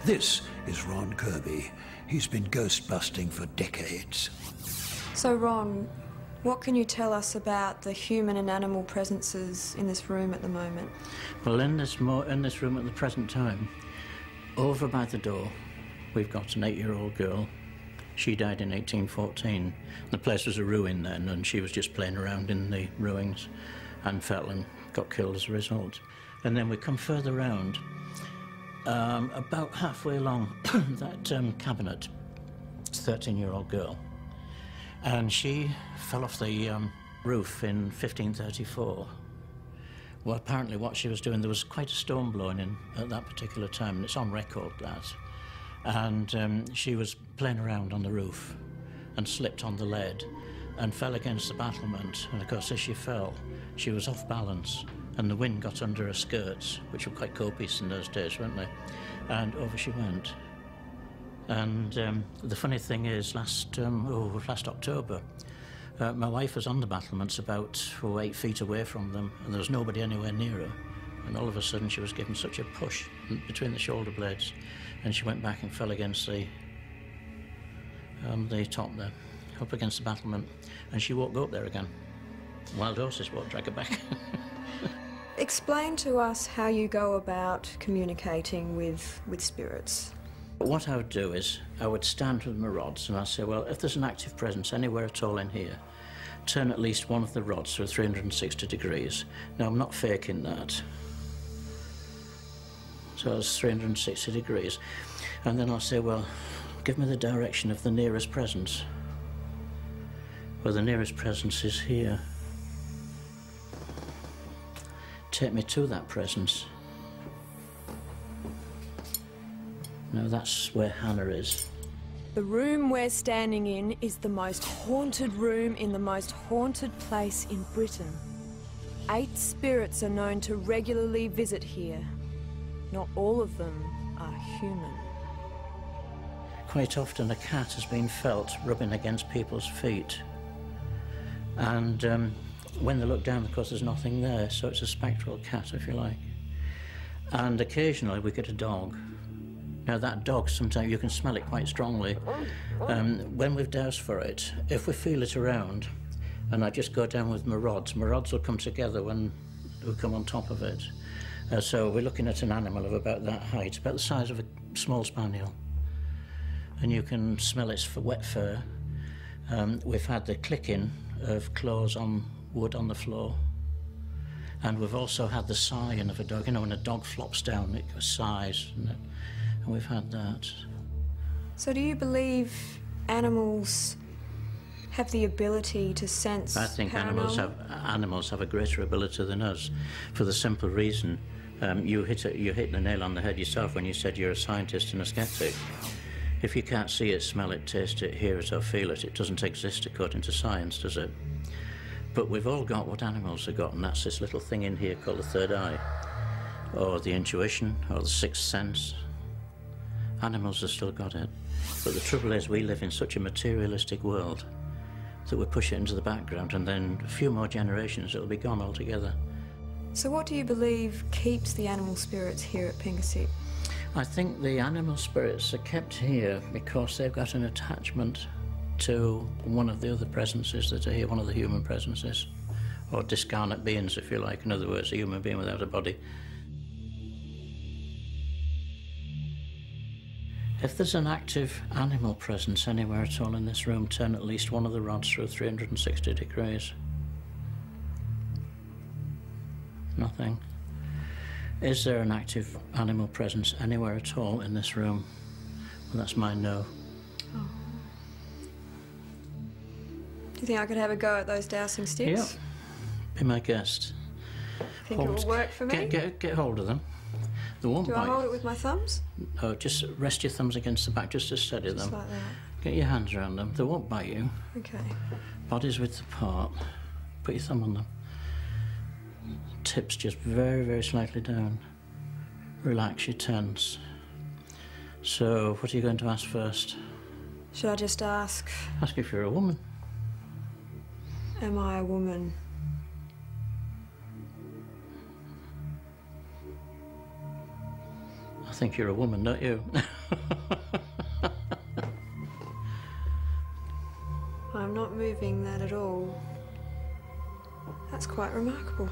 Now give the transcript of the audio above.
This is Ron Kirby. He's been ghost busting for decades. So, Ron, what can you tell us about the human and animal presences in this room at the moment? Well, in this room at the present time, over by the door, we've got an 8-year-old girl. She died in 1814. The place was a ruin then, and she was just playing around in the ruins and fell and got killed as a result. And then we come further round, about halfway along that cabinet, it's a 13-year-old girl. And she fell off the roof in 1534. Well, apparently what she was doing, there was quite a storm blowing in at that particular time, and it's on record, that. And she was playing around on the roof and slipped on the lead and fell against the battlement. And of course, as she fell, she was off balance, and the wind got under her skirts, which were quite copious in those days, weren't they? And over she went. And the funny thing is, last October, my wife was on the battlements about 8 feet away from them, and there was nobody anywhere near her. And all of a sudden she was given such a push between the shoulder blades, and she went back and fell against the top there, up against the battlement, and she won't go up there again. Wild horses won't drag her back. Explain to us how you go about communicating with spirits. What I would do is, I would stand with my rods and I'd say, well, if there's an active presence anywhere at all in here, turn at least one of the rods through 360 degrees. Now, I'm not faking that. So it's 360 degrees. And then I'll say, well, give me the direction of the nearest presence. Well, the nearest presence is here. Take me to that presence. Now that's where Hannah is. The room we're standing in is the most haunted room in the most haunted place in Britain. 8 spirits are known to regularly visit here. Not all of them are human. Quite often a cat has been felt rubbing against people's feet. And when they look down, of course, there's nothing there, so it's a spectral cat, if you like. And occasionally we get a dog. Now that dog, sometimes you can smell it quite strongly. When we've doused for it, if we feel it around, and I just go down with my rods will come together when we come on top of it. So we're looking at an animal of about that height, about the size of a small spaniel. And you can smell its wet fur. We've had the clicking of claws on wood on the floor. And we've also had the sighing of a dog. You know, when a dog flops down, it sighs. And we've had that. So do you believe animals have the ability to sense I think paranormal? animals have a greater ability than us, for the simple reason, you hit the nail on the head yourself when you said you're a scientist and a skeptic. If you can't see it, smell it, taste it, hear it or feel it, it doesn't exist according to science, does it? But we've all got what animals have got, and that's this little thing in here called the third eye, or the intuition, or the sixth sense. Animals have still got it. But the trouble is, we live in such a materialistic world that we push it into the background, and then a few more generations it'll be gone altogether. So what do you believe keeps the animal spirits here at Pinkensick? I think the animal spirits are kept here because they've got an attachment to one of the other presences that are here, one of the human presences, or discarnate beings, if you like. In other words, a human being without a body. If there's an active animal presence anywhere at all in this room, turn at least one of the rods through 360 degrees. Nothing. Is there an active animal presence anywhere at all in this room? Well, that's my no. Oh. Do you think I could have a go at those dowsing sticks? Yep. Be my guest. Think it will work for me? Get hold of them. They won't Do bite. I hold it with my thumbs? Oh, just rest your thumbs against the back just to steady them. Just like that. Get your hands around them. They won't bite you. Okay. Bodies width apart. Put your thumb on them. Tips just very, very slightly down. Relax your tense. So, what are you going to ask first? Should I just ask? Ask if you're a woman. Am I a woman? think you're a woman, don't you? I'm not moving that at all. That's quite remarkable.